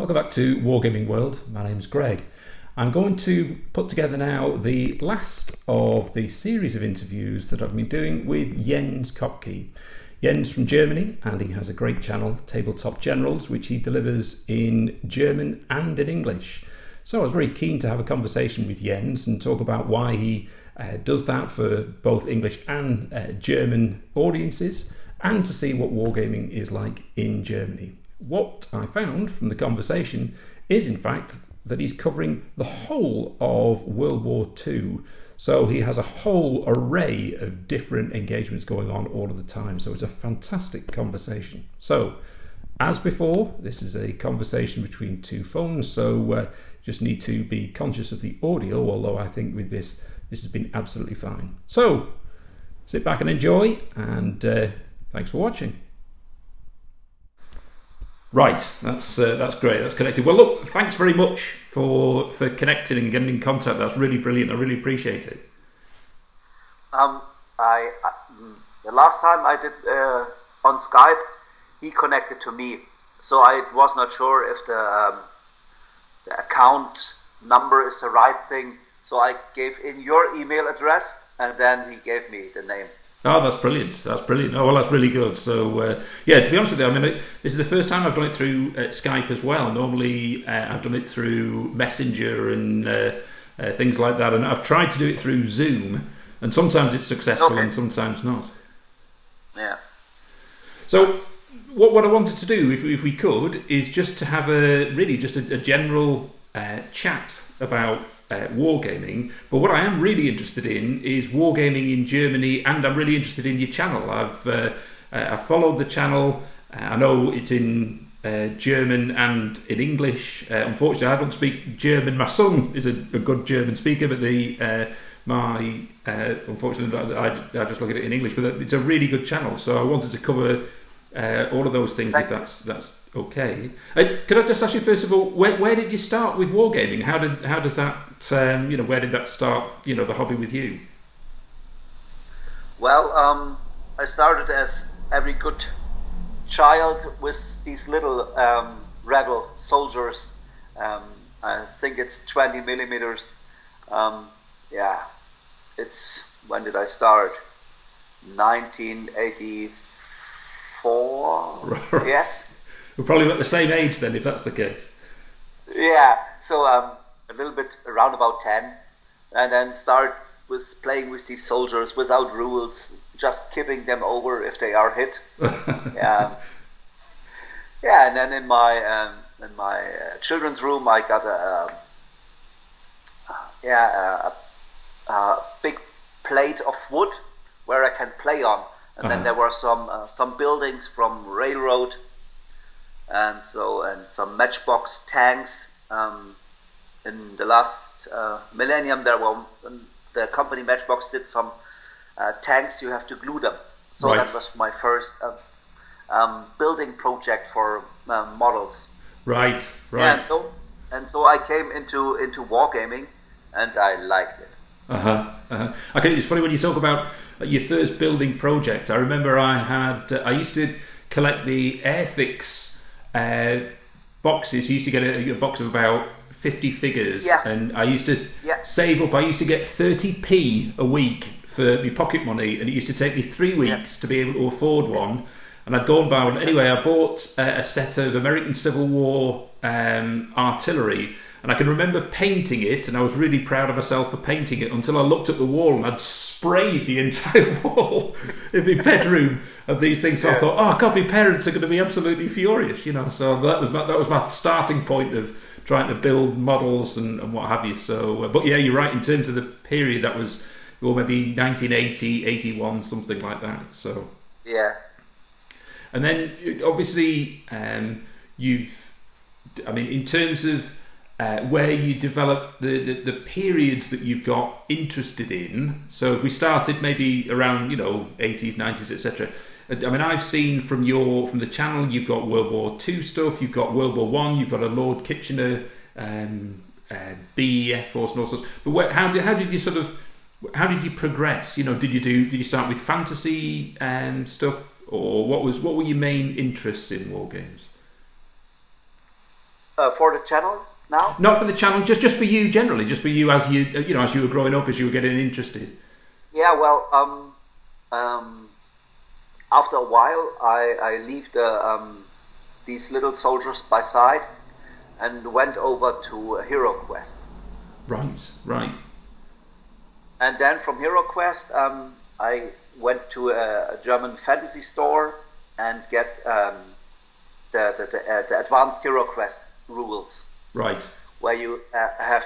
Welcome back to Wargaming World. My name's Greg. I'm going to put together now the last of the series of interviews that I've been doing with Jens Kopke. Jens from Germany, and he has a great channel, Tabletop Generals, which he delivers in German and in English. So I was very keen to have a conversation with Jens and talk about why he does that for both English and German audiences, and to see what wargaming is like in Germany. What I found from the conversation is, in fact, that he's covering the whole of World War II. So he has a whole array of different engagements going on all of the time. So it's a fantastic conversation. So, as before, this is a conversation between two phones. So just need to be conscious of the audio, although I think with this has been absolutely fine. So, sit back and enjoy, and thanks for watching. Right, that's great. That's connected. Well, look, thanks very much for connecting and getting in contact. That's really brilliant. I really appreciate it. The last time I did on Skype, he connected to me, so I was not sure if the account number is the right thing. So I gave in your email address, and then he gave me the name. Oh, that's brilliant. That's brilliant. Oh, well, that's really good. So, yeah, to be honest with you, I mean, this is the first time I've done it through Skype as well. Normally, I've done it through Messenger and things like that. And I've tried to do it through Zoom, and sometimes it's successful and sometimes not. Yeah. So, what I wanted to do, if we could, is just to have a general chat about wargaming, but what I am really interested in is wargaming in Germany, and I'm really interested in your channel. I've followed the channel. I know it's in German and in English. Unfortunately, I don't speak German. My son is a good German speaker, but unfortunately, I just look at it in English. But it's a really good channel, so I wanted to cover all of those things, if that's okay. Could I just ask you first of all, where did you start with wargaming? How does that where did that start? The hobby with you. Well, I started as every good child with these little rebel soldiers. I think it's 20 millimeters. It's when did I start? 1984. Right. Yes. We're probably about the same age then, if that's the case. Yeah, so a little bit around about 10, and then start with playing with these soldiers without rules, just kipping them over if they are hit. Yeah, and then in my children's room, I got a big plate of wood where I can play on, and then there were some buildings from railroad. And some matchbox tanks. In the last millennium, the company Matchbox did some tanks. You have to glue them. So That was my first building project for models. Right. Yeah, and so I came into wargaming, and I liked it. Okay, it's funny when you talk about your first building project. I remember I used to collect the Airfix boxes. You used to get a box of about 50 figures, and I used to save up. I used to get 30p a week for my pocket money, and it used to take me 3 weeks to be able to afford one. And I'd go and buy one. Anyway, I bought a set of American Civil War artillery, and I can remember painting it, and I was really proud of myself for painting it, until I looked at the wall and I'd sprayed the entire wall in my bedroom of these things. So I thought, oh God, my parents are going to be absolutely furious, So that was my starting point of trying to build models and what have you. So, but yeah, you're right in terms of the period. That was maybe 1980, 81, something like that. So yeah. And then obviously in terms of where you develop the periods that you've got interested in. So if we started maybe around 80s, 90s, etc. I mean, I've seen from the channel, you've got World War II stuff, you've got World War One, you've got a Lord Kitchener BEF force and all sorts. But how did you progress? Did you start with fantasy stuff, or what were your main interests in war games? For the channel now? Not for the channel, just for you generally, just for you as as you were growing up, as you were getting interested. Yeah, well, after a while, I leave these little soldiers by side and went over to Hero Quest. Right. And then from Hero Quest, I went to a German fantasy store and get the advanced Hero Quest rules. Right. Where you have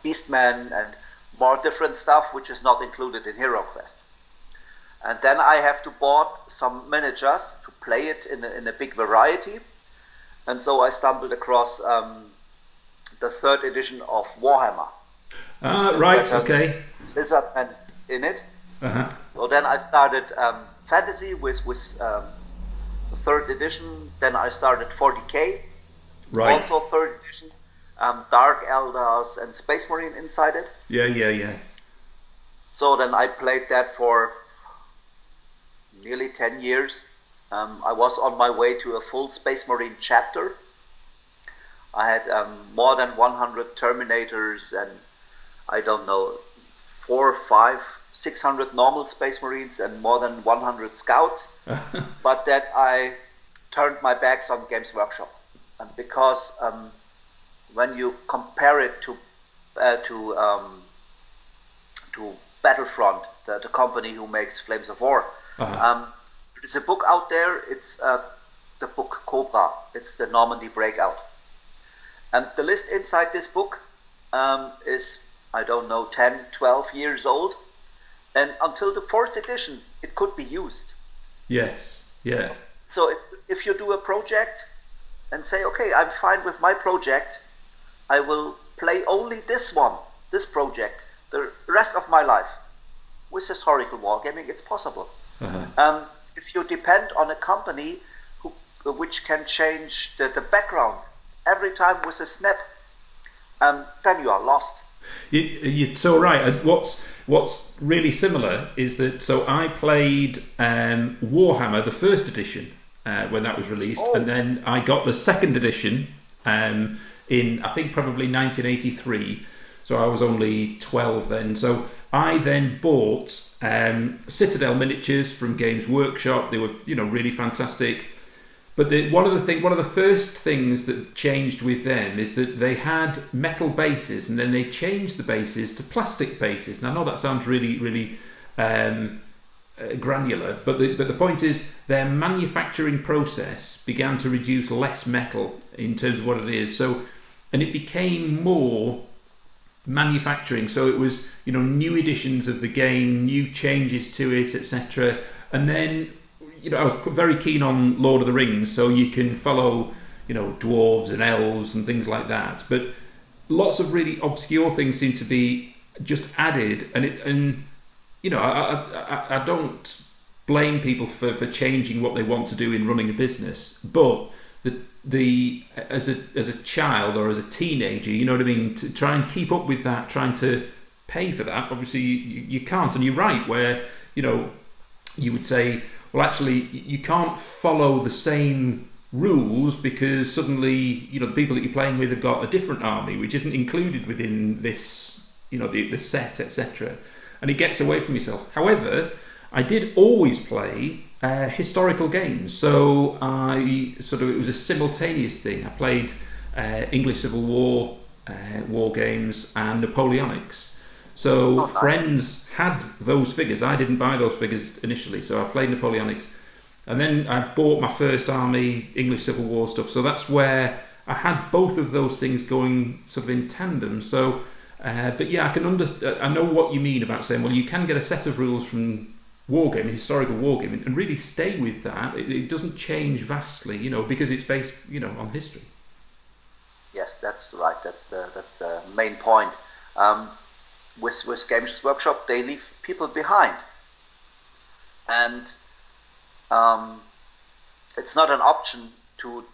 Beastmen and more different stuff which is not included in Hero Quest. And then I have to bought some miniatures to play it in a big variety. And so I stumbled across the third edition of Warhammer. Right, okay. Lizard and in it. Uh-huh. So then I started fantasy with the third edition. Then I started 40k. Right. Also third edition. Dark Eldars and Space Marine inside it. Yeah. So then I played that for nearly 10 years. I was on my way to a full Space Marine chapter. I had more than 100 Terminators and I don't know, 400, 500, 600 normal Space Marines and more than 100 Scouts. But then I turned my backs on Games Workshop. And because when you compare it to Battlefront, the company who makes Flames of War, there's a book out there. It's the book Cobra. It's the Normandy Breakout, and the list inside this book is, I don't know, 10, 12 years old, and until the fourth edition, it could be used. Yes. Yeah. So if you do a project and say, okay, I'm fine with my project, I will play only this project, the rest of my life. With historical wargaming, it's possible. If you depend on a company which can change the background every time with a snap, then you are lost. You're so right. What's really similar is that, so I played Warhammer, the first edition, when that was released, and then I got the second edition in, I think, probably 1983. So I was only 12 then. So I then bought Citadel miniatures from Games Workshop. They were, really fantastic. But one of the first things that changed with them is that they had metal bases, and then they changed the bases to plastic bases. Now I know that sounds really, really granular, but the point is their manufacturing process began to reduce less metal in terms of what it is. So, and it became more manufacturing. So it was, new editions of the game, new changes to it, etc. And then, I was very keen on Lord of the Rings, so you can follow, dwarves and elves and things like that. But lots of really obscure things seem to be just added, and I don't blame people for changing what they want to do in running a business, but as a child or as a teenager, you know what I mean, to try and keep up with that, trying to pay for that, obviously you can't. And you're right, where you would say, well, actually you can't follow the same rules because suddenly the people that you're playing with have got a different army which isn't included within this the set, etc., and it gets away from yourself. However, I did always play historical games, so it was a simultaneous thing. I played English Civil War, war games, and Napoleonics. So friends had those figures. I didn't buy those figures initially, so I played Napoleonics, and then I bought my first army English Civil War stuff. So that's where I had both of those things going sort of in tandem. So, but yeah, I know what you mean about saying, well, you can get a set of rules from wargaming, historical wargaming, and really stay with that. It doesn't change vastly, because it's based, on history. Yes, that's right. That's the main point. With Games Workshop, they leave people behind, and it's not an option to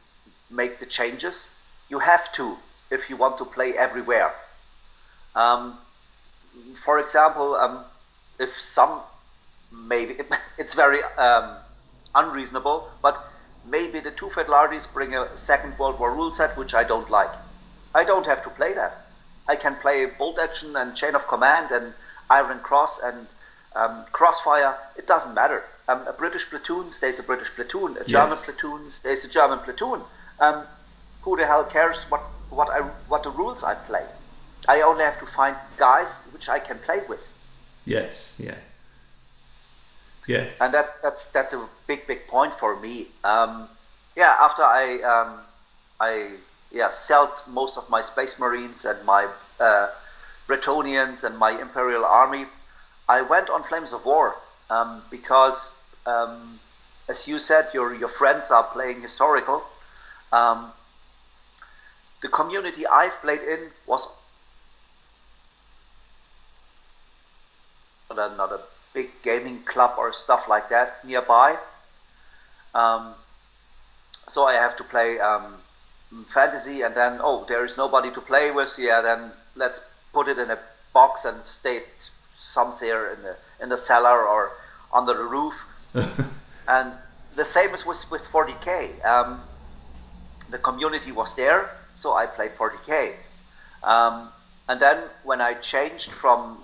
make the changes. You have to if you want to play everywhere. For example, if some, maybe it's very unreasonable, but maybe the Two Fat Lardies bring a Second World War rule set, which I don't like. I don't have to play that. I can play Bolt Action and Chain of Command and Iron Cross and Crossfire. It doesn't matter. A British platoon stays a British platoon. A German platoon stays a German platoon. Who the hell cares what the rules I play? I only have to find guys which I can play with. Yes, yeah. Yeah. And that's a big point for me. After I sold most of my Space Marines and my Bretonnians and my Imperial Army, I went on Flames of War because, as you said, your friends are playing historical. The community I've played in was not a big gaming club or stuff like that nearby. So I have to play fantasy, and then there is nobody to play with. Yeah, then let's put it in a box and stay somewhere in the cellar or under the roof. And the same is with 40k. The community was there, so I played 40k. And then when I changed from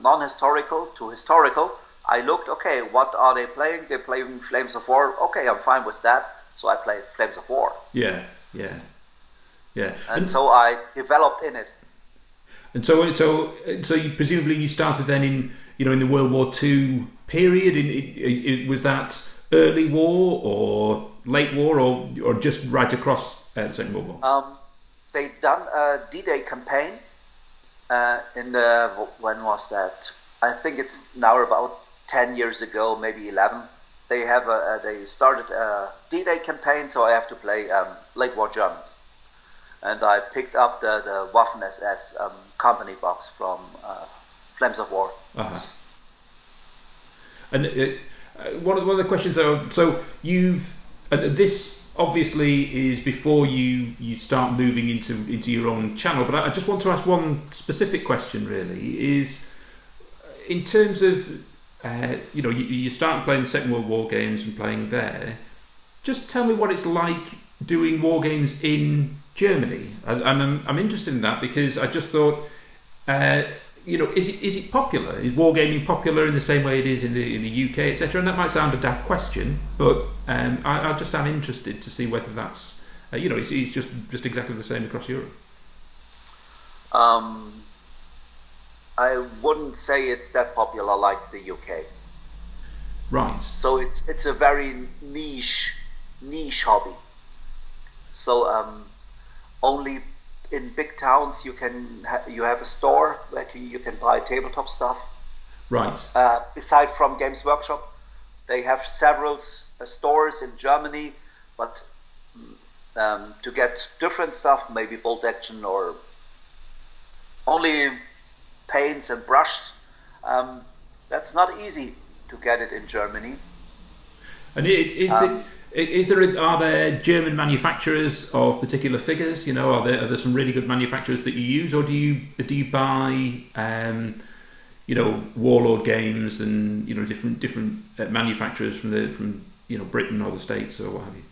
non-historical to historical, I looked, okay, what are they playing? They're playing Flames of War. Okay, I'm fine with that. So I played Flames of War. Yeah. And so I developed in it. And so you presumably started then in the World War II period. Was that early war or late war or just right across the Second World War? They done a D-Day campaign when was that? I think it's now about 10 years ago, maybe 11. They started a D-Day campaign, so I have to play late war Germans. And I picked up the Waffen SS company box from Flames of War. Uh-huh. And one of the questions, though, so this obviously is before you start moving into your own channel, but I just want to ask one specific question. Really, is in terms of you start playing the Second World War games and playing there. Just tell me what it's like doing war games in Germany, and I'm interested in that because I just thought, is it popular? Is wargaming popular in the same way it is in the UK, etc.? And that might sound a daft question, but I just am interested to see whether that's it's just exactly the same across Europe. I wouldn't say it's that popular like the UK. Right. So it's a very niche hobby. So only in big towns you have a store where you can buy tabletop stuff. Right. Aside from Games Workshop, they have several stores in Germany, but to get different stuff, maybe Bolt Action or only paints and brushes, that's not easy to get it in Germany. And are there German manufacturers of particular figures? Are there some really good manufacturers that you use, or do you buy Warlord games and different manufacturers from Britain or the States or what have you?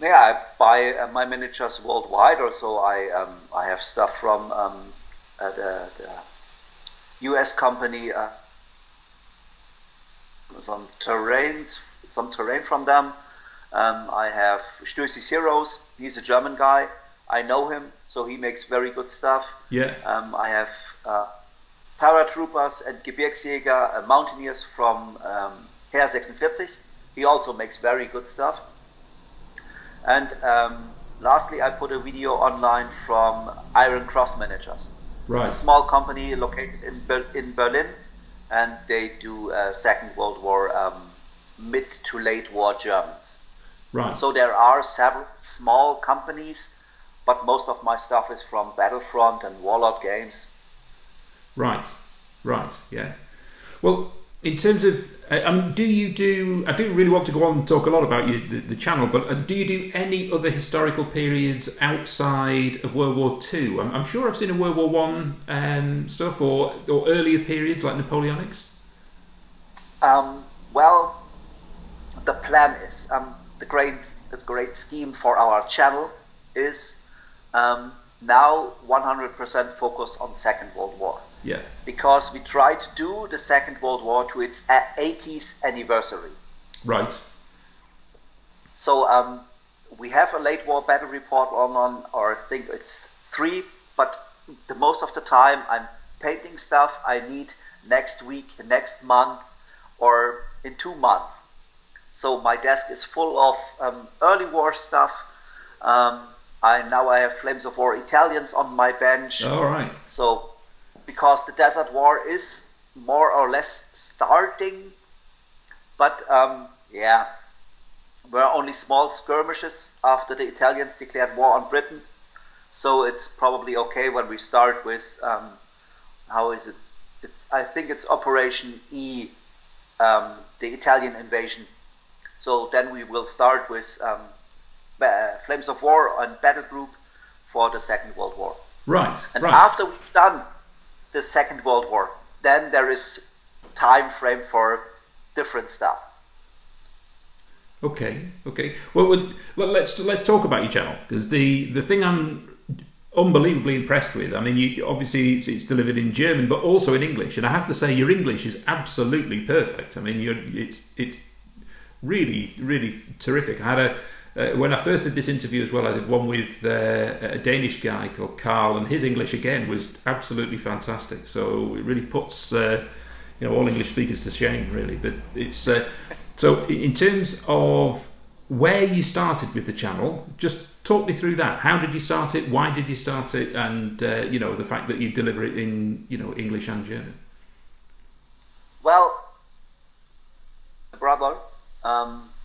Yeah, I buy my miniatures worldwide, or so I have stuff from the US company, some terrain from them. I have Stößi's Heroes. He's a German guy. I know him, so he makes very good stuff. Yeah. I have Paratroopers and Gebirgsjäger, Mountaineers from Heer 46. He also makes very good stuff. And lastly, I put a video online from Iron Cross Managers. Right. It's a small company located in Berlin, and they do Second World War mid to late war Germans. Right. So there are several small companies, but most of my stuff is from Battlefront and Warlord games. Right, yeah. Well, in terms of, do you do? I do really want to go on and talk a lot about the channel, but do you do any other historical periods outside of World War II? I'm sure I've seen a World War One stuff or earlier periods like Napoleonics. Well, the plan is great scheme for our channel is now 100% focus on Second World War. Yeah. Because we try to do the Second World War to its 80th anniversary. Right. So we have a late war battle report on, or I think it's 3, but the most of the time I'm painting stuff I need next week, next month, or in 2 months. So my desk is full of early war stuff. I have Flames of War Italians on my bench. All right. So because the Desert War is more or less starting, but were only small skirmishes after the Italians declared war on Britain. So it's probably okay when we start with, how is it? I think it's Operation E, the Italian invasion. So then we will start with Flames of War and Battle Group for the Second World War. Right. And right. after we've done the Second World War, then there is time frame for different stuff. Okay. Well, let's talk about your channel, because the thing I'm unbelievably impressed with. I mean, obviously it's delivered in German, but also in English, and I have to say your English is absolutely perfect. I mean, it's really, really terrific. I had when I first did this interview as well, I did one with a Danish guy called Carl, and his English again was absolutely fantastic. So it really puts all English speakers to shame, really. But it's so in terms of where you started with the channel, just talk me through that. How did you start it? Why did you start it? And the fact that you deliver it in English and German. Well, my brother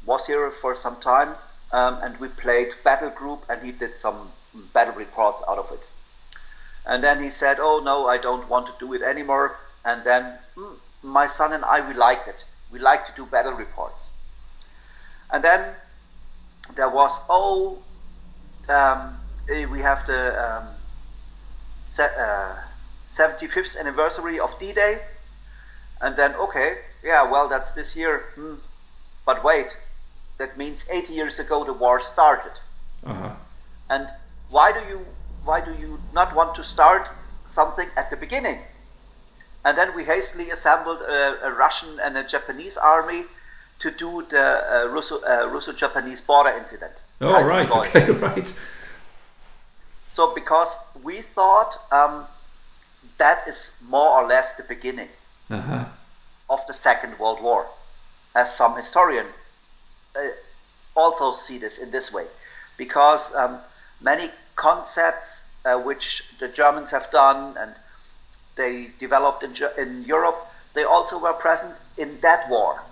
was here for some time, and we played Battle Group, and he did some battle reports out of it. And then he said, "Oh no, I don't want to do it anymore." And then my son and I, we liked it. We like to do battle reports. And then there was we have the 75th anniversary of D-Day, and then that's this year. But wait, that means 80 years ago the war started. Uh-huh. And why do you not want to start something at the beginning? And then we hastily assembled a Russian and a Japanese army to do the Russo-Japanese border incident. Oh, right, okay, right. So because we thought that is more or less the beginning of the Second World War, as some historians also see this in this way, because many concepts which the Germans have done and they developed in Europe, they also were present in that war.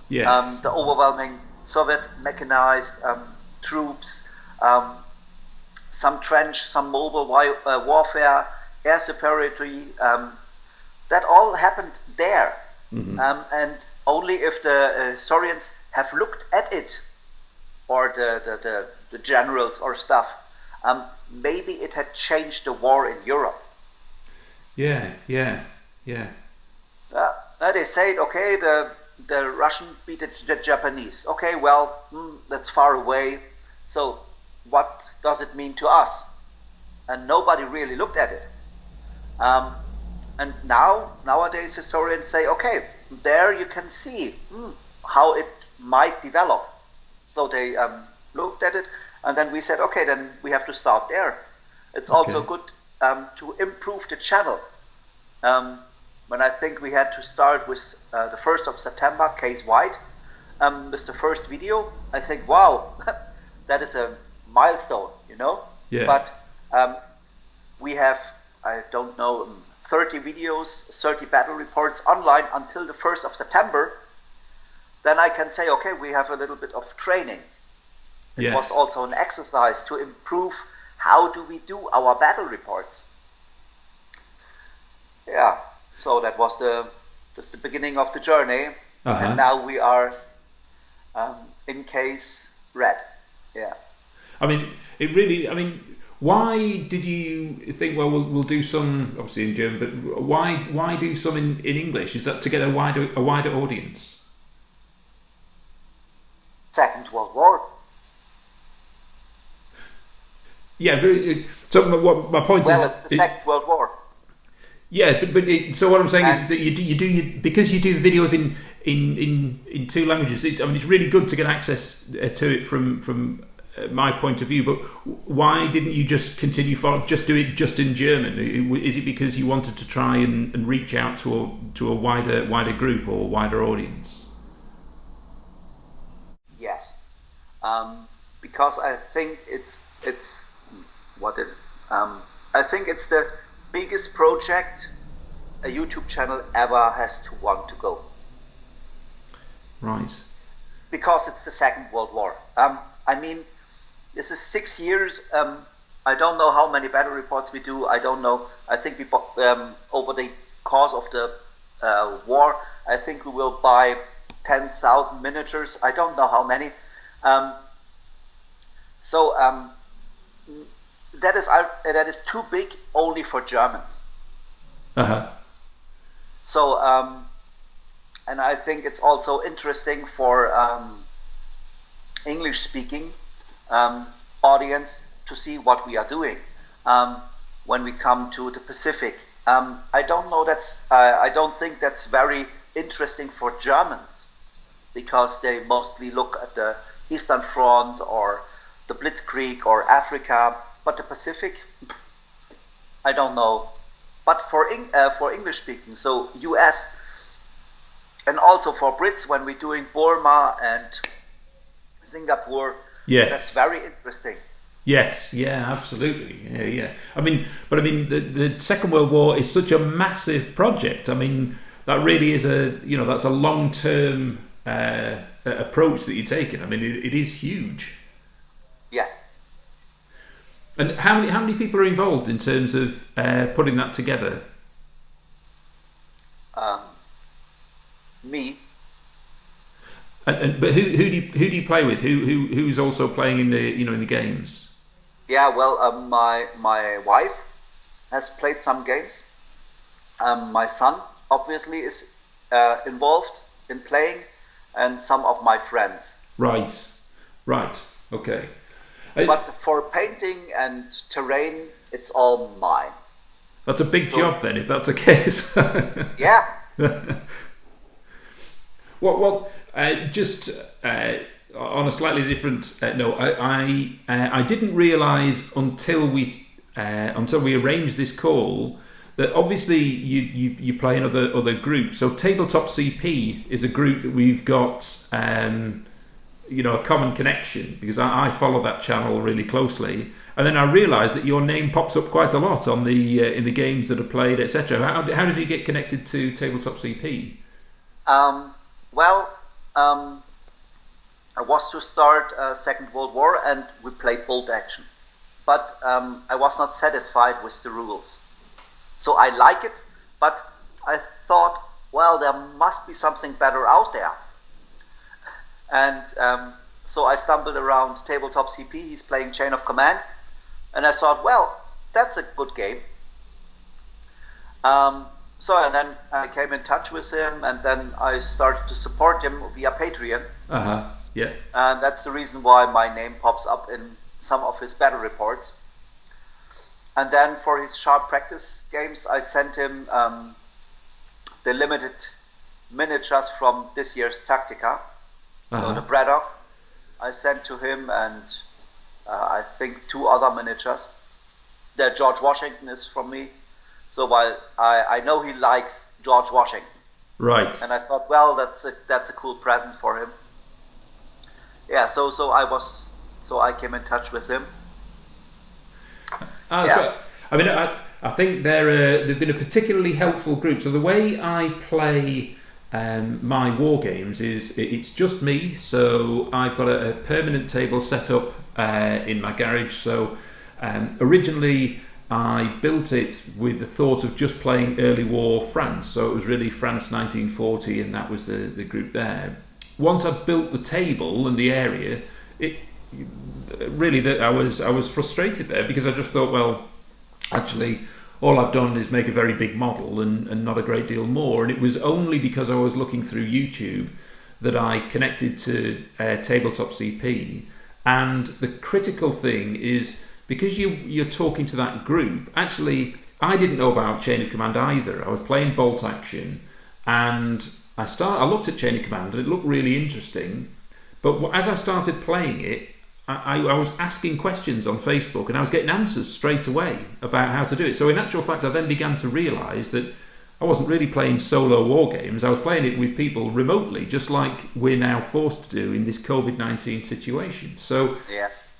Yeah. The overwhelming Soviet mechanized troops, some trench, some mobile warfare, air superiority, that all happened there. Mm-hmm. And only if the historians have looked at it, or the generals or stuff, maybe it had changed the war in Europe. Yeah. They said, okay, the Russian beat the Japanese. Okay, well, that's far away. So what does it mean to us? And nobody really looked at it. And nowadays historians say, okay, there you can see how it might develop. So they looked at it, and then we said, okay, then we have to start there. It's also good to improve the channel. When I think we had to start with the 1st of September, Case White, with the first video, I think, wow, that is a milestone, Yeah. But we have, I don't know, 30 videos, 30 battle reports online until the 1st of September. Then I can say, okay, we have a little bit of training. It was also an exercise to improve how do we do our battle reports. Yeah, so that was just the beginning of the journey, and now we are in Case Red. Yeah. I mean, why did you think? Well, we'll do some obviously in German, but why do some in English? Is that to get a wider audience? Second World War. Yeah, so what my point Well, is... it's the Second World War. Yeah, so what I'm saying is that you do because you do the videos in two languages. I mean, it's really good to get access to it from my point of view. But why didn't you just continue just do it just in German? Is it because you wanted to try and reach out to a wider group or wider audience? Yes, because I think it's what it. I think it's the biggest project a YouTube channel ever has to want to go. Right. Because it's the Second World War. I mean, this is 6 years. I don't know how many battle reports we do. I don't know. I think we over the course of the war, I think we will buy 10,000 miniatures. I don't know how many. That is too big only for Germans. Uh-huh. So and I think it's also interesting for English-speaking audience to see what we are doing when we come to the Pacific. I don't know. I don't think that's very interesting for Germans because they mostly look at the Eastern Front or the Blitzkrieg or Africa. But the Pacific, I don't know. But for English speaking, so US, and also for Brits when we're doing Burma and Singapore, yes, that's very interesting. Yes, yeah, absolutely, yeah. I mean, the Second World War is such a massive project. I mean, that really is that's a long-term approach that you're taking. I mean, it is huge. Yes. And how many people are involved in terms of putting that together? Me. But who do you play with? Who's also playing in the games? Yeah, well, my wife has played some games. My son obviously is involved in playing, and some of my friends. Right, okay. But for painting and terrain, it's all mine. That's a big job then, if that's the case. Yeah. Well, just on a slightly different note, I didn't realise until we arranged this call that obviously you play in other groups. So Tabletop CP is a group that we've got. A common connection because I follow that channel really closely, and then I realised that your name pops up quite a lot on the in the games that are played, etc. How did you get connected to Tabletop CP? I was to start Second World War and we played bolt action, but I was not satisfied with the rules. So I like it, but I thought, well, there must be something better out there. And so I stumbled around Tabletop CP. He's playing Chain of Command. And I thought, well, that's a good game. And then I came in touch with him, and then I started to support him via Patreon. Uh-huh, yeah. And that's the reason why my name pops up in some of his battle reports. And then for his sharp practice games, I sent him the limited miniatures from this year's Tactica. So the Braddock I sent to him, and I think 2 other miniatures. The George Washington is from me. So while I know he likes George Washington. Right. And I thought, well, that's a cool present for him. Yeah, so I came in touch with him. Yeah. I mean, I think they've been a particularly helpful group. So the way I play my war games is it's just me. So I've got a permanent table set up in my garage. So originally I built it with the thought of just playing early war France. So it was really France 1940, and that was the group there. Once I built the table and the area, I was frustrated there because I just thought, well, actually, all I've done is make a very big model and not a great deal more. And it was only because I was looking through YouTube that I connected to Tabletop CP, and the critical thing is because you're talking to that group. Actually, I didn't know about Chain of Command either. I was playing Bolt Action, and I looked at Chain of Command, and it looked really interesting. But as I started playing it, I was asking questions on Facebook, and I was getting answers straight away about how to do it. So in actual fact, I then began to realise that I wasn't really playing solo war games. I was playing it with people remotely, just like we're now forced to do in this COVID-19 situation. So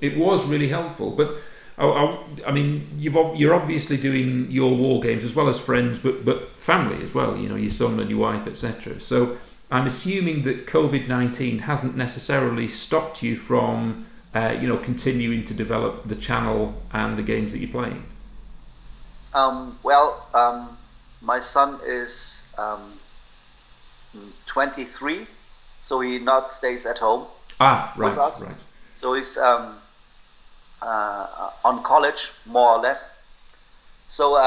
it was really helpful. But I mean, you're obviously doing your war games as well as friends, but family as well. You know, your son and your wife, etc. So I'm assuming that COVID-19 hasn't necessarily stopped you from continuing to develop the channel and the games that you're playing. My son is 23, so he not stays at home with us. Right. So he's on college, more or less. So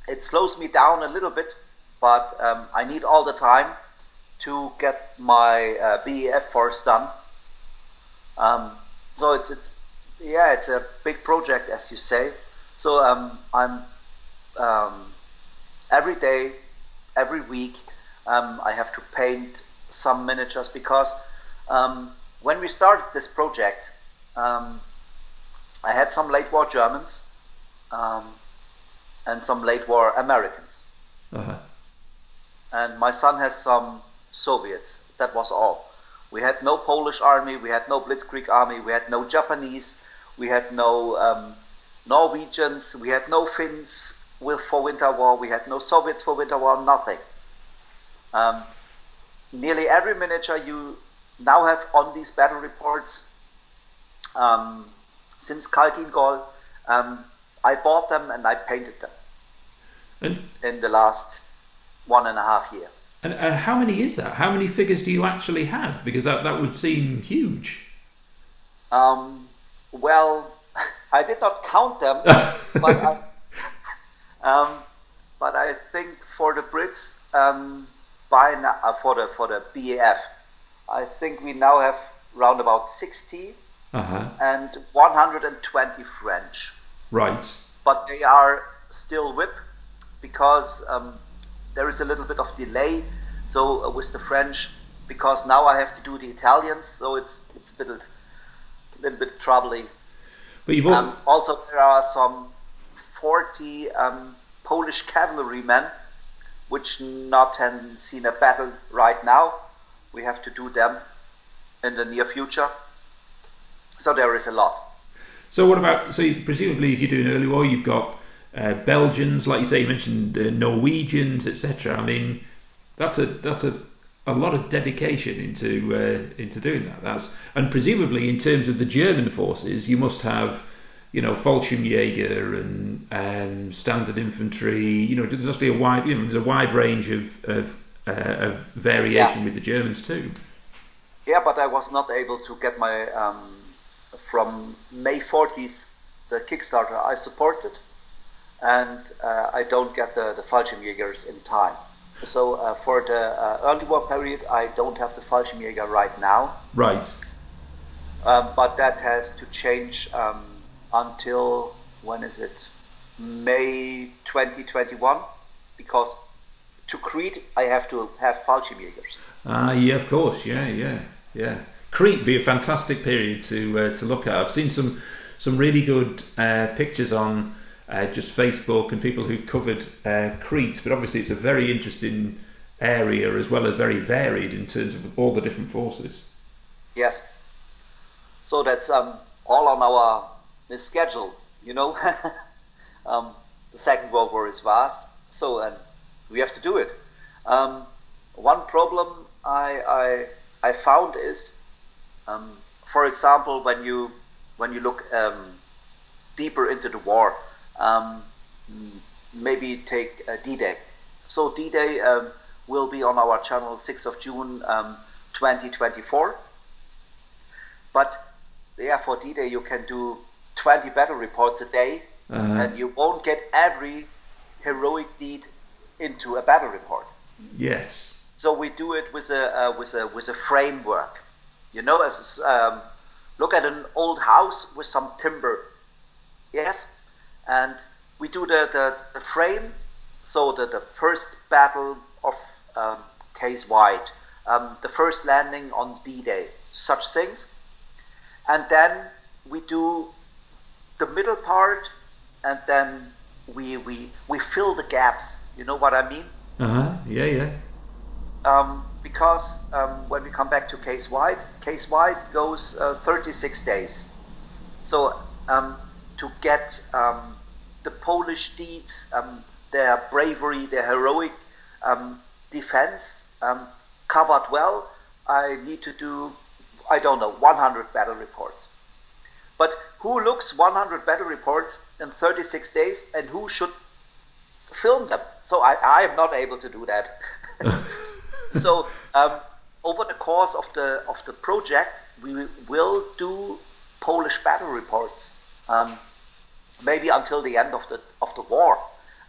it slows me down a little bit, but I need all the time to get my BEF force done. So it's a big project, as you say. So I'm every day, every week, I have to paint some miniatures because when we started this project, I had some late war Germans and some late war Americans. And my son has some Soviets. That was all. We had no Polish army, we had no Blitzkrieg army, we had no Japanese, we had no Norwegians, we had no Finns for Winter War, we had no Soviets for Winter War, nothing. Nearly every miniature you now have on these battle reports, since Kalkin Gol, I bought them and I painted them in the last 1.5 years. And how many is that? How many figures do you actually have? Because that would seem huge. Well, I did not count them, but I think for the Brits, for the BAF, I think we now have round about 60 and 120 French. Right. But they are still WIP because there is a little bit of delay. So with the French, because now I have to do the Italians, so it's a little bit troubling. But you've also there are some 40 Polish cavalrymen which not have seen a battle right now. We have to do them in the near future. So there is a lot. So what about, presumably if you're doing early war, you've got Belgians, like you say, you mentioned Norwegians, etc. I mean, that's a lot of dedication into doing that. And presumably in terms of the German forces, you must have, Fallschirmjäger and standard infantry. There's actually there's a wide range of variation with the Germans too. Yeah, but I was not able to get my from May 40s the Kickstarter I supported, and I don't get the Fallschirmjägers in time. So for the early war period, I don't have the Fallschirmjäger right now. Right. But that has to change until, when is it? May 2021, because to Crete I have to have Fallschirmjägers. Yeah, of course. Yeah. Crete be a fantastic period to look at. I've seen some really good pictures on just Facebook and people who've covered Crete, but obviously it's a very interesting area as well as very varied in terms of all the different forces. Yes. So that's all on our schedule, The Second World War is vast, so we have to do it. One problem I found is, for example, when you look deeper into the war, maybe take D-Day. So D-Day will be on our channel 6th of June 2024. But for D-Day you can do 20 battle reports a day, and you won't get every heroic deed into a battle report. Yes. So we do it with a framework. You know, look at an old house with some timber. Yes, and we do the frame. So the first battle of Case White, the first landing on D-Day, such things, and then we do the middle part, and then we fill the gaps. You know what I mean? Yeah. Because when we come back to Case White goes 36 days. So to get the Polish deeds, their bravery, their heroic defense covered well, I need to do, 100 battle reports. But who looks 100 battle reports in 36 days, and who should film them? So I am not able to do that. So over the course of the project, we will do Polish battle reports, maybe until the end of the war.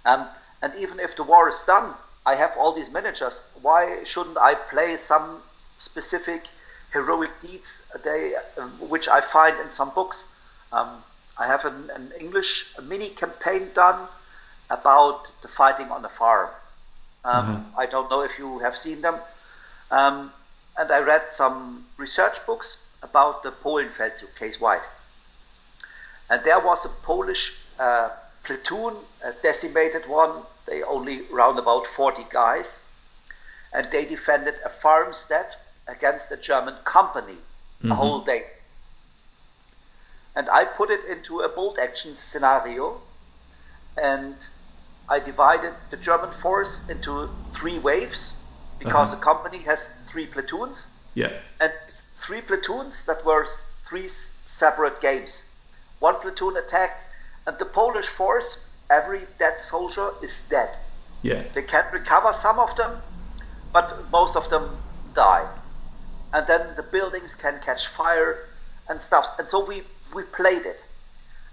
And even if the war is done, I have all these miniatures. Why shouldn't I play some specific heroic deeds which I find in some books? I have an English mini campaign done about the fighting on the farm. I don't know if you have seen them. And I read some research books about the Polenfeldzug, Case White. And there was a Polish platoon, a decimated one. They only round about 40 guys. And they defended a farmstead against a German company a whole day. And I put it into a bolt action scenario, and I divided the German force into 3 waves, because the company has 3 platoons. Yeah. And 3 platoons, that were 3 separate games. 1 platoon attacked, and the Polish force, every dead soldier is dead. Yeah. They can recover some of them, but most of them die. And then the buildings can catch fire and stuff. And so we played it.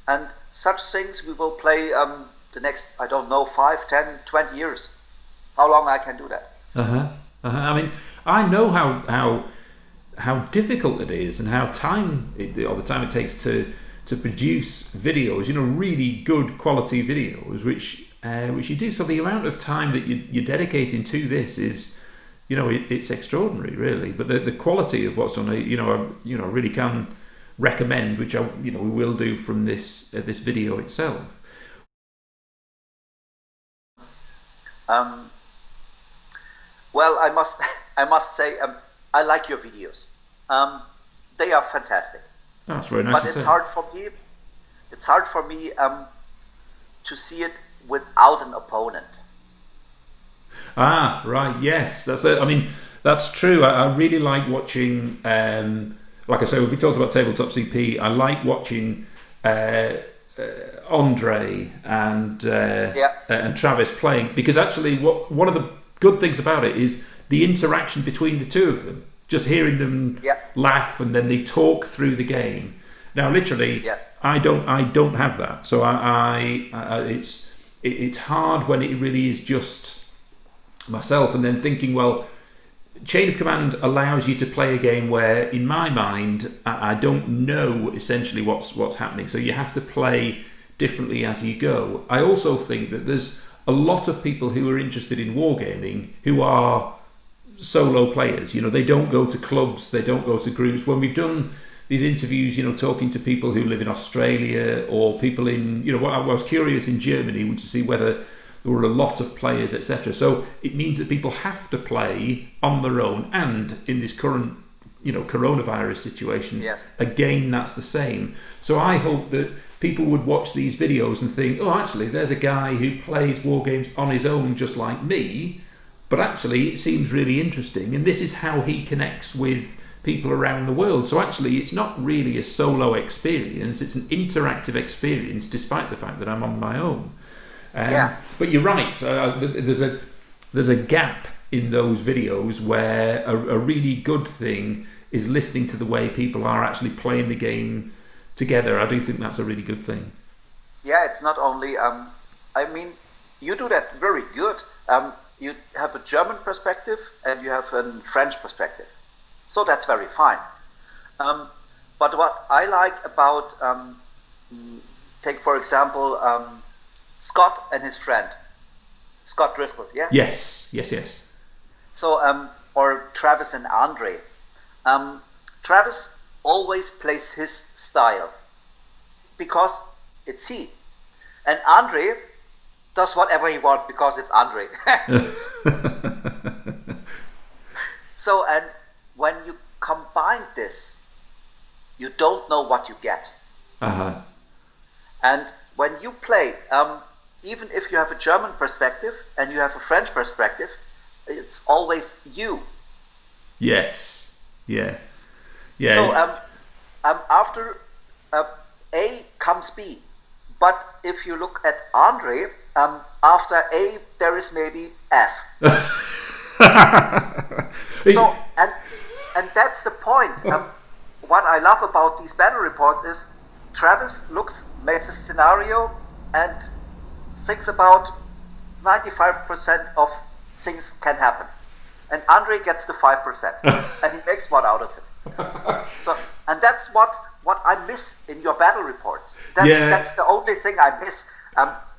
And such things we will play the next, 5, 10, 20 years. How long I can do that. I mean, I know how difficult it is, and how all the time it takes to produce videos, really good quality videos, which you do. So the amount of time that you're dedicating to this is, it's extraordinary, really. But the quality of what's on it, I really can recommend, which we will do from this video itself. Well, I must say, I like your videos. They are fantastic. Oh, that's very nice. But it's hard for me to see it without an opponent. Ah, right. Yes, that's it. I mean, that's true. I really like watching. Like I say, if we talked about Tabletop CP, I like watching Andre and Travis playing, because actually, one of the good things about it is the interaction between the two of them. Just hearing them laugh, and then they talk through the game. Now, literally, I don't have that. So it's hard when it really is just myself, and then thinking, well, Chain of Command allows you to play a game where, in my mind, I don't know essentially what's happening. So you have to play differently as you go. I also think that there's a lot of people who are interested in wargaming who are solo players. They don't go to clubs, they don't go to groups. When we've done these interviews, talking to people who live in Australia, or people in, I was curious in Germany to see whether there were a lot of players, etc. So it means that people have to play on their own, and in this current, coronavirus situation, again, that's the same. So I hope that people would watch these videos and think, oh, actually, there's a guy who plays war games on his own just like me, but actually it seems really interesting, and this is how he connects with people around the world. So actually it's not really a solo experience, it's an interactive experience, despite the fact that I'm on my own. But you're right, there's a gap in those videos where a really good thing is listening to the way people are actually playing the game together. I do think that's a really good thing. Yeah, it's not only, you do that very good. you have a German perspective and you have a French perspective. So that's very fine. But what I like about, take for example, Scott and his friend, Scott Driscoll, yeah? Yes. So, or Travis and Andre. Travis always plays his style because it's he. And Andre does whatever he wants because it's Andre. So, and when you combine this, you don't know what you get. Uh-huh. And when you play, even if you have a German perspective and you have a French perspective, it's always you. Yes. Yeah. So after A comes B. But if you look at Andre, after A there is maybe F. So and that's the point. What I love about these battle reports is Travis makes a scenario and thinks about 95% of things can happen, and Andre gets the 5%, and he makes one out of it. So, and that's what I miss in your battle reports. That's the only thing I miss.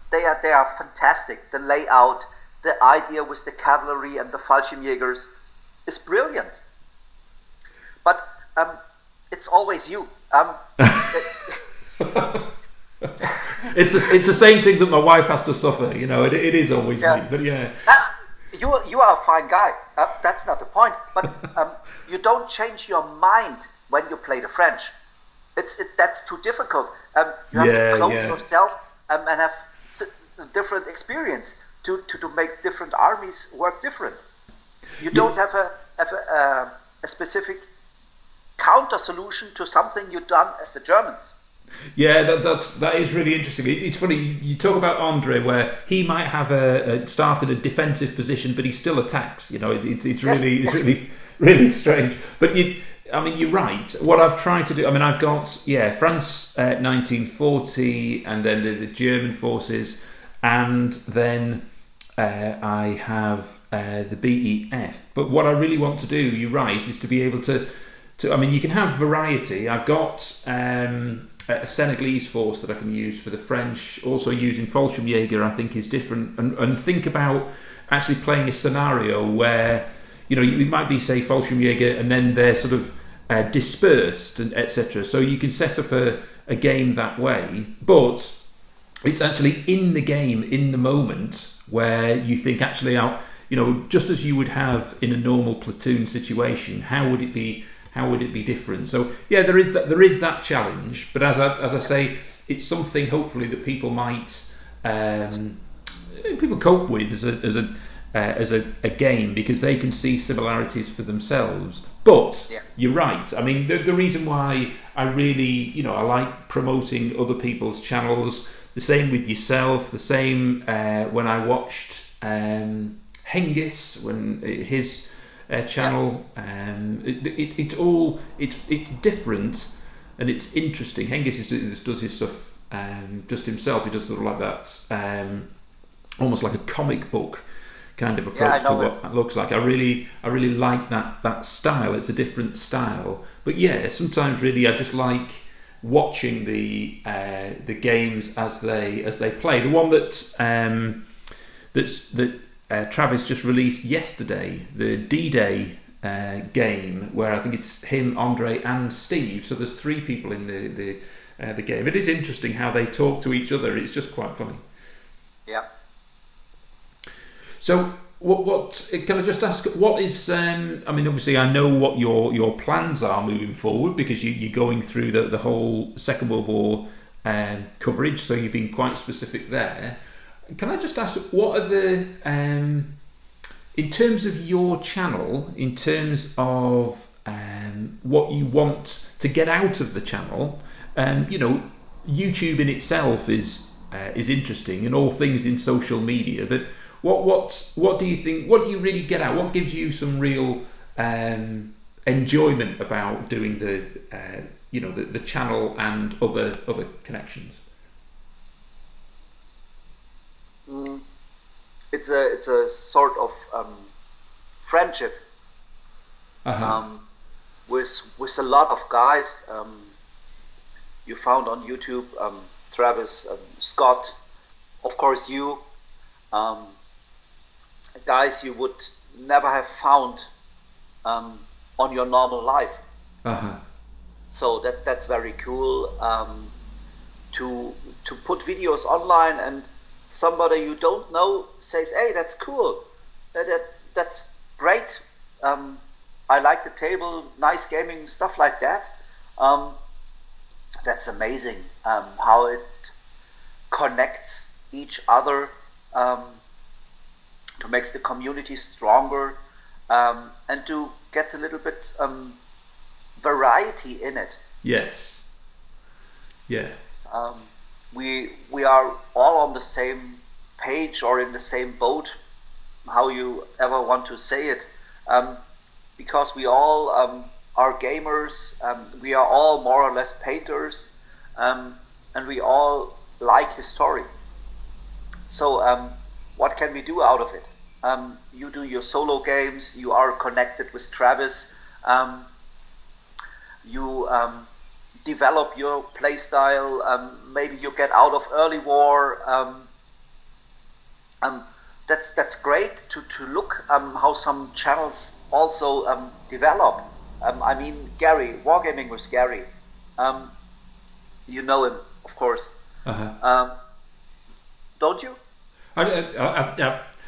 They are fantastic. The layout, the idea with the cavalry and the Fallschirmjägers is brilliant. But it's always you. It's the same thing that my wife has to suffer. You know, it is always me. But yeah. You are a fine guy. That's not the point. But you don't change your mind when you play the French. That's too difficult. You have to clone yourself and have different experience to make different armies work different. You don't have a specific counter solution to something you've done as the Germans. Yeah, that is really interesting. It's funny you talk about Andre, where he might have started a defensive position, but he still attacks. You know, it's really strange. But you're right. What I've tried to do, I've got France 1940, and then the German forces, and then I have the BEF. But what I really want to do, you're right, is to be able to you can have variety. I've got a Senegalese force that I can use for the French. Also using Fallschirmjäger, I think, is different. And think about actually playing a scenario where, you might be, say, Fallschirmjäger, and then they're sort of dispersed, and etc. So you can set up a game that way. But it's actually in the game, in the moment, where you think, actually, just as you would have in a normal platoon situation, how would it be different? So there is that challenge, but as I say, it's something hopefully that people might people cope with as a game, because they can see similarities for themselves. But you're right. The reason why I really I like promoting other people's channels, the same with yourself, the same when I watched Hengis, when his channel, it's different and it's interesting. Hengis does his stuff just himself. He does sort of like that, almost like a comic book kind of approach to what that looks like. I really like that style. It's a different style, but sometimes really I just like watching the games as they play. The one that Travis just released yesterday, the D-Day game, where I think it's him, Andre, and Steve. So there's 3 people in the game. It is interesting how they talk to each other. It's just quite funny. Yeah. So what can I just ask? What is? Obviously, I know what your plans are moving forward, because you're going through the whole Second World War coverage. So you've been quite specific there. Can I just ask, what are the, in terms of your channel, in terms of what you want to get out of the channel? YouTube in itself is interesting, and all things in social media. But what do you think? What do you really get out? What gives you some real enjoyment about doing the channel and other connections? it's a sort of friendship with a lot of guys you found on YouTube, Travis, Scott, of course you, guys you would never have found on your normal life. So that's very cool, to put videos online and somebody you don't know says, hey, that's cool, that's great, I like the table, nice gaming, stuff like that. That's amazing, how it connects each other, to make the community stronger, and to get a little bit variety in it. Yes. Yeah. We are all on the same page or in the same boat, how you ever want to say it, because we all are gamers, we are all more or less painters, and we all like history. So what can we do out of it? You do your solo games, you are connected with Travis, you develop your playstyle, maybe you get out of early war. That's great to look how some channels also develop. I mean, Gary, Wargaming with Gary, you know him, of course. Don't you?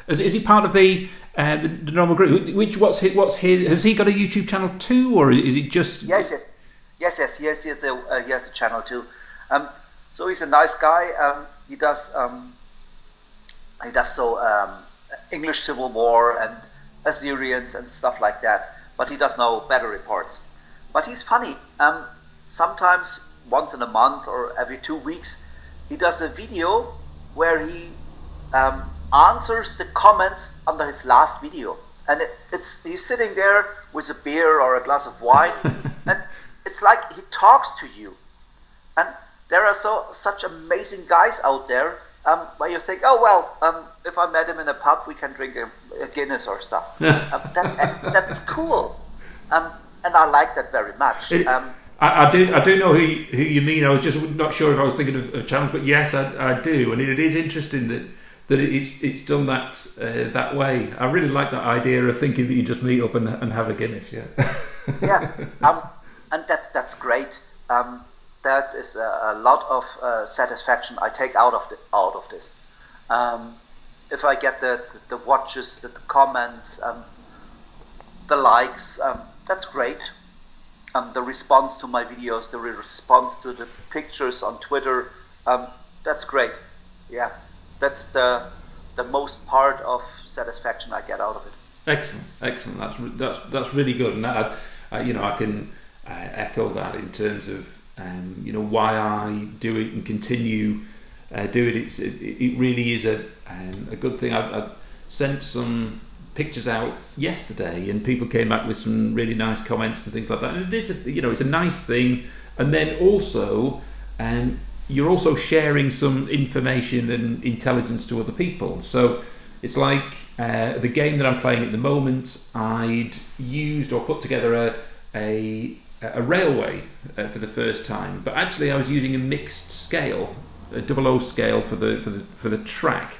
Is he part of the normal group? What's his? Has he got a YouTube channel too, or is it just? Yes. He has a channel too. So he's a nice guy. He does English Civil War and Assyrians and stuff like that. But he does no battle reports. But he's funny. Sometimes once in a month or every 2 weeks, he does a video where he answers the comments under his last video. And he's sitting there with a beer or a glass of wine, and it's like he talks to you. And there are such amazing guys out there, where you think, oh well, if I met him in a pub, we can drink a Guinness or stuff. That's cool, and I like that very much. I do know who you mean. I was just not sure if I was thinking of channels, but yes, I do, and it is interesting that it's done that way. I really like that idea of thinking that you just meet up and have a Guinness. Yeah. Yeah, and that's great. That is a lot of satisfaction I take out of this. If I get the watches, the comments, the likes, that's great. The response to my videos, the response to the pictures on Twitter, that's great. Yeah, that's the most part of satisfaction I get out of it. Excellent. That's really good, and I can echo that in terms of why I do it and continue do it. It really is a good thing. I sent some pictures out yesterday, and people came back with some really nice comments and things like that. And it is, it's a nice thing. And then also, you're also sharing some information and intelligence to other people. So it's like the game that I'm playing at the moment. I'd used or put together a railway for the first time, but actually I was using a mixed scale, a 00 scale for the track.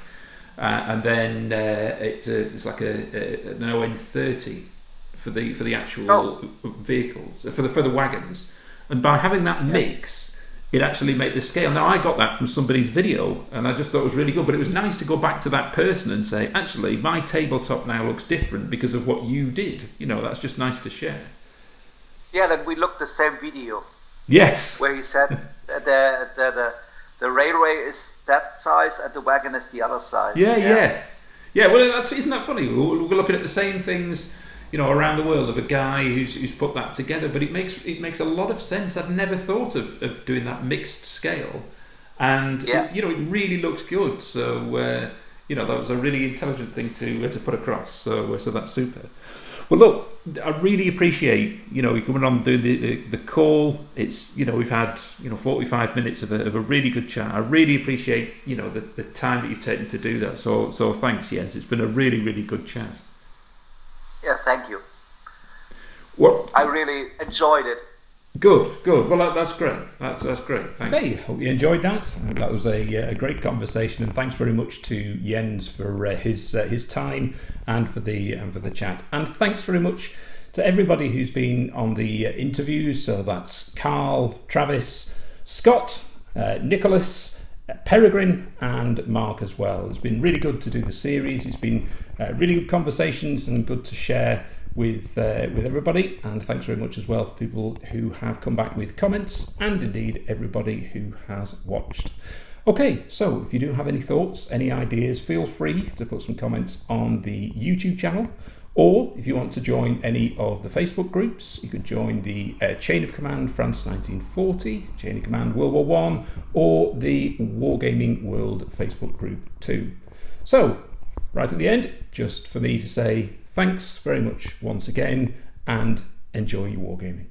And then it's like an ON30 for the actual vehicles, for the wagons. And by having that mix, it actually made the scale. Now I got that from somebody's video, and I just thought it was really good. But it was nice to go back to that person and say, actually, my tabletop now looks different because of what you did. That's just nice to share. Yeah, then we looked the same video. Yes. Where he said the railway is that size and the wagon is the other size. Yeah. Well, isn't that funny? We're looking at the same things, around the world of a guy who's put that together. But it makes a lot of sense. I'd never thought of doing that mixed scale, and it really looks good. So that was a really intelligent thing to put across. So that's super. Well, look, I really appreciate you coming on and doing the call. It's we've had 45 minutes of a really good chat. I really appreciate the time that you've taken to do that. So thanks, Jens. It's been a really, really good chat. Yeah, thank you. Well, I really enjoyed it. Good. Well, that's great. That's great. Thanks. Hey, hope you enjoyed that. That was a great conversation, and thanks very much to Jens for his time and for the chat. And thanks very much to everybody who's been on the interviews. So that's Carl, Travis, Scott, Nicholas, Peregrine, and Mark as well. It's been really good to do the series. It's been really good conversations and good to share with everybody, and thanks very much as well for people who have come back with comments, and indeed everybody who has watched. Okay, so if you do have any thoughts, any ideas, feel free to put some comments on the YouTube channel, or if you want to join any of the Facebook groups, you could join the Chain of Command France 1940, Chain of Command World War I, or the Wargaming World Facebook group too. So right at the end, just for me to say thanks very much once again, and enjoy your wargaming.